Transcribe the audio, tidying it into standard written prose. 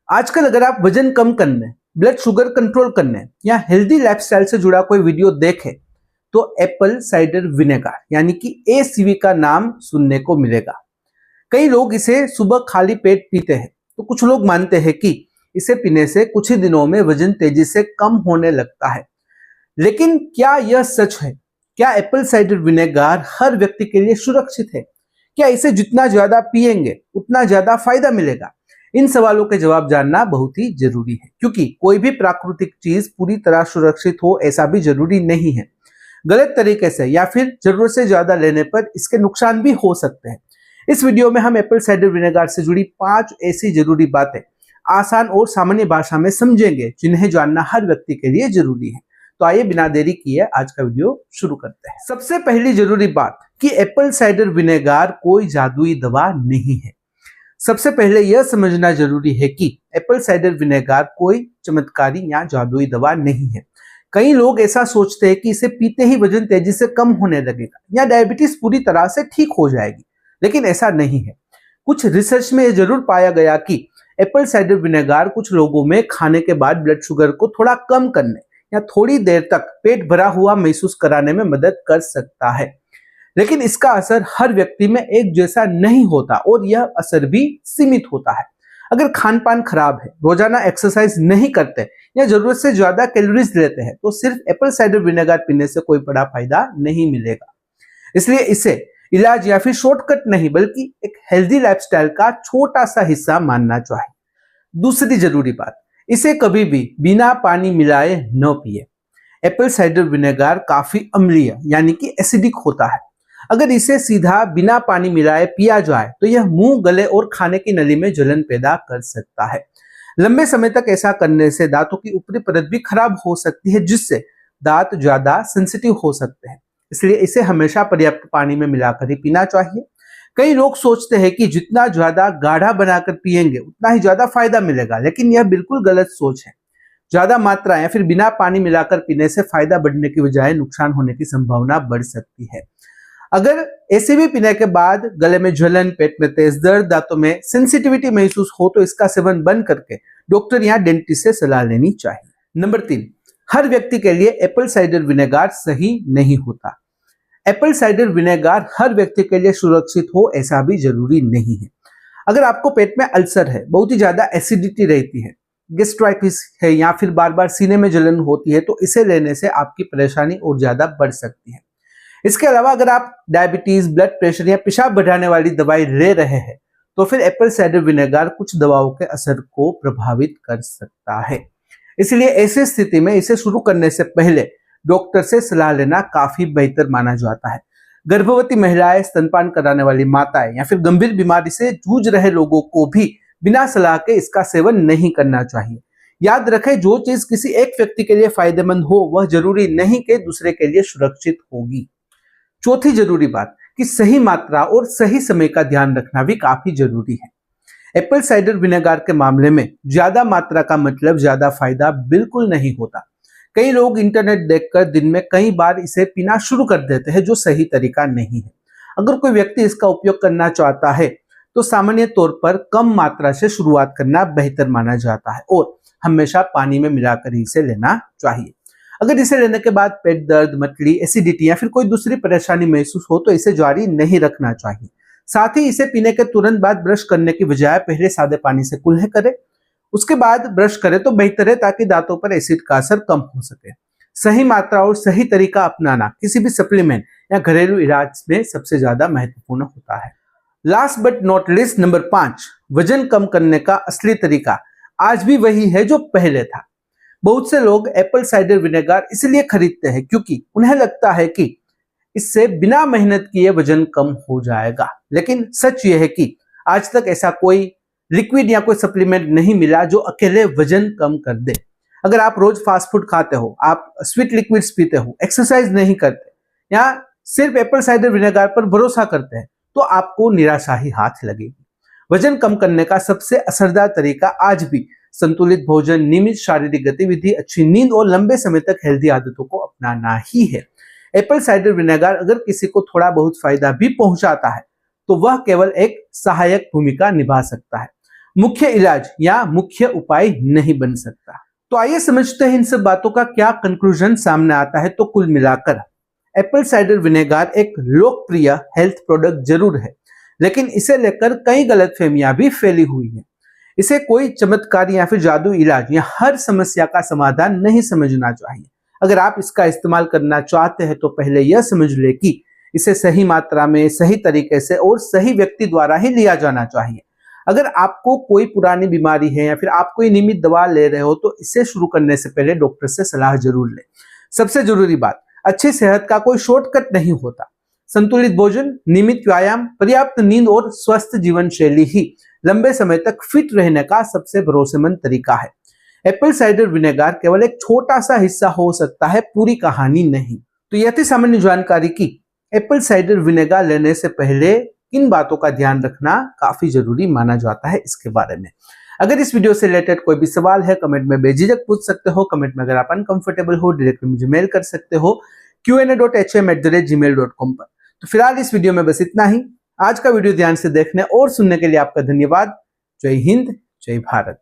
आजकल अगर आप वजन कम करने, ब्लड शुगर कंट्रोल करने या हेल्दी लाइफस्टाइल से जुड़ा कोई वीडियो देखें तो एप्पल साइडर विनेगर यानी कि एसीवी का नाम सुनने को मिलेगा। कई लोग इसे सुबह खाली पेट पीते हैं, तो कुछ लोग मानते हैं कि इसे पीने से कुछ ही दिनों में वजन तेजी से कम होने लगता है। लेकिन क्या यह सच है? क्या एप्पल साइडर विनेगर हर व्यक्ति के लिए सुरक्षित है? क्या इसे जितना ज्यादा पिएंगे उतना ज्यादा फायदा मिलेगा? इन सवालों के जवाब जानना बहुत ही जरूरी है, क्योंकि कोई भी प्राकृतिक चीज पूरी तरह सुरक्षित हो ऐसा भी जरूरी नहीं है। गलत तरीके से या फिर जरूरत से ज्यादा लेने पर इसके नुकसान भी हो सकते हैं। इस वीडियो में हम एप्पल साइडर विनेगर से जुड़ी 5 ऐसी जरूरी बातें आसान और सामान्य भाषा में समझेंगे, जिन्हें जानना हर व्यक्ति के लिए जरूरी है। तो आइए बिना देरी किए आज का वीडियो शुरू करते हैं। सबसे पहली जरूरी बात कि एप्पल साइडर विनेगर कोई जादुई दवा नहीं है। सबसे पहले यह समझना जरूरी है कि एप्पल साइडर विनेगर कोई चमत्कारी या जादुई दवा नहीं है। कई लोग ऐसा सोचते हैं कि इसे पीते ही वजन तेजी से कम होने लगेगा या डायबिटीज पूरी तरह से ठीक हो जाएगी, लेकिन ऐसा नहीं है। कुछ रिसर्च में यह जरूर पाया गया कि एप्पल साइडर विनेगर कुछ लोगों में खाने के बाद ब्लड शुगर को थोड़ा कम करने या थोड़ी देर तक पेट भरा हुआ महसूस कराने में मदद कर सकता है। लेकिन इसका असर हर व्यक्ति में एक जैसा नहीं होता और यह असर भी सीमित होता है। अगर खान पान खराब है, रोजाना एक्सरसाइज नहीं करते या जरूरत से ज्यादा कैलोरीज लेते हैं, तो सिर्फ एप्पल साइडर विनेगर पीने से कोई बड़ा फायदा नहीं मिलेगा। इसलिए इसे इलाज या फिर शॉर्टकट नहीं, बल्कि एक हेल्दी लाइफस्टाइल का छोटा सा हिस्सा मानना चाहिए। दूसरी जरूरी बात, इसे कभी भी बिना पानी मिलाए न पिए। एप्पल साइडर विनेगर काफी अम्लीय यानी कि एसिडिक होता है। अगर इसे सीधा बिना पानी मिलाए पिया जाए तो यह मुंह, गले और खाने की नली में जलन पैदा कर सकता है। लंबे समय तक ऐसा करने से दांतों की ऊपरी परत भी खराब हो सकती है, जिससे दांत ज्यादा सेंसिटिव हो सकते हैं। इसलिए इसे हमेशा पर्याप्त पानी में मिलाकर ही पीना चाहिए। कई लोग सोचते हैं कि जितना ज्यादा गाढ़ा बनाकर पिएंगे उतना ही ज्यादा फायदा मिलेगा, लेकिन यह बिल्कुल गलत सोच है। ज्यादा मात्रा या फिर बिना पानी मिलाकर पीने से फायदा बढ़ने की बजाय नुकसान होने की संभावना बढ़ सकती है। अगर एसीवी पीने के बाद गले में जलन, पेट में तेज दर्द, दांतों में सेंसिटिविटी महसूस हो तो इसका सेवन बंद करके डॉक्टर या डेंटिस्ट से सलाह लेनी चाहिए। नंबर 3, हर व्यक्ति के लिए एप्पल साइडर विनेगर सही नहीं होता। एप्पल साइडर विनेगर हर व्यक्ति के लिए सुरक्षित हो ऐसा भी जरूरी नहीं है। अगर आपको पेट में अल्सर है, बहुत ही ज्यादा एसिडिटी रहती है, गैस्ट्राइटिस है या फिर बार बार सीने में जलन होती है, तो इसे लेने से आपकी परेशानी और ज्यादा बढ़ सकती है। इसके अलावा अगर आप डायबिटीज, ब्लड प्रेशर या पेशाब बढ़ाने वाली दवाई ले रहे हैं, तो फिर एप्पल साइडर विनेगर कुछ दवाओं के असर को प्रभावित कर सकता है। इसलिए ऐसी स्थिति में इसे शुरू करने से पहले डॉक्टर से सलाह लेना काफी बेहतर माना जाता है। गर्भवती महिलाएं, स्तनपान कराने वाली माताएं या फिर गंभीर बीमारी से जूझ रहे लोगों को भी बिना सलाह के इसका सेवन नहीं करना चाहिए। याद रखें, जो चीज किसी एक व्यक्ति के लिए फायदेमंद हो वह जरूरी नहीं कि दूसरे के लिए सुरक्षित होगी। चौथी जरूरी बात कि सही मात्रा और सही समय का ध्यान रखना भी काफी जरूरी है। एप्पल साइडर विनेगर के मामले में ज्यादा मात्रा का मतलब ज्यादा फायदा बिल्कुल नहीं होता। कई लोग इंटरनेट देखकर दिन में कई बार इसे पीना शुरू कर देते हैं, जो सही तरीका नहीं है। अगर कोई व्यक्ति इसका उपयोग करना चाहता है तो सामान्य तौर पर कम मात्रा से शुरुआत करना बेहतर माना जाता है और हमेशा पानी में मिलाकर ही इसे लेना चाहिए। अगर इसे लेने के बाद पेट दर्द, मतली, एसिडिटी या फिर कोई दूसरी परेशानी महसूस हो तो इसे जारी नहीं रखना चाहिए। साथ ही इसे पीने के तुरंत बाद ब्रश करने की बजाय पहले सादे पानी से कुल्ला करें, उसके बाद ब्रश करें तो बेहतर है, ताकि दांतों पर एसिड का असर कम हो सके। सही मात्रा और सही तरीका अपनाना किसी भी सप्लीमेंट या घरेलू इलाज में सबसे ज्यादा महत्वपूर्ण होता है। Last but not list, number 5, वजन कम करने का असली तरीका आज भी वही है जो पहले था। बहुत से लोग एप्पल साइडर विनेगर इसलिए खरीदते हैं क्योंकि उन्हें लगता है कि इससे बिना मेहनत किए वजन कम हो जाएगा। लेकिन सच यह है कि आज तक ऐसा कोई लिक्विड या कोई सप्लीमेंट नहीं मिला जो अकेले वजन कम कर दे। अगर आप रोज फास्ट फूड खाते हो, आप स्वीट लिक्विड्स पीते हो, एक्सरसाइज नहीं करते या सिर्फ एप्पल साइडर विनेगर पर भरोसा करते हैं, तो आपको निराशा ही हाथ लगेगी। वजन कम करने का सबसे असरदार तरीका आज भी संतुलित भोजन, नियमित शारीरिक गतिविधि, अच्छी नींद और लंबे समय तक हेल्दी आदतों को अपनाना ही है। एप्पल साइडर विनेगर अगर किसी को थोड़ा बहुत फायदा भी पहुंचाता है तो वह केवल एक सहायक भूमिका निभा सकता है। मुख्य इलाज या मुख्य उपाय नहीं बन सकता। तो आइए समझते हैं इन सब बातों का क्या कंक्लूजन सामने आता है। तो कुल मिलाकर एप्पल साइडर विनेगार एक लोकप्रिय हेल्थ प्रोडक्ट जरूर है, लेकिन इसे लेकर कई गलतफहमियां भी फैली हुई है। इसे कोई चमत्कार या फिर जादू इलाज या हर समस्या का समाधान नहीं समझना चाहिए। अगर आप इसका इस्तेमाल करना चाहते हैं तो पहले यह समझ ले कि इसे सही मात्रा में, सही तरीके से और सही व्यक्ति द्वारा ही लिया जाना चाहिए। अगर आपको कोई पुरानी बीमारी है या फिर आप कोई नियमित दवा ले रहे हो तो इसे शुरू करने से पहले डॉक्टर से सलाह जरूर लें। सबसे जरूरी बात, अच्छी सेहत का कोई शॉर्टकट नहीं होता। संतुलित भोजन, नियमित व्यायाम, पर्याप्त नींद और स्वस्थ जीवन शैली ही लंबे समय तक फिट रहने का सबसे भरोसेमंद तरीका है। एप्पल साइडर विनेगार केवल एक छोटा सा हिस्सा हो सकता है, पूरी कहानी नहीं। तो यह थी सामान्य जानकारी की एप्पल साइडर विनेगार लेने से पहले किन बातों का ध्यान रखना काफी जरूरी माना जाता है इसके बारे में। अगर इस वीडियो से रिलेटेड कोई भी सवाल है कमेंट में बेझिझक पूछ सकते हो। कमेंट में अगर आप अनकंफर्टेबल हो डायरेक्टली मुझे मेल कर सकते हो qa.hm@gmail.com पर। तो फिलहाल इस वीडियो में बस इतना ही। आज का वीडियो ध्यान से देखने और सुनने के लिए आपका धन्यवाद। जय हिंद, जय भारत।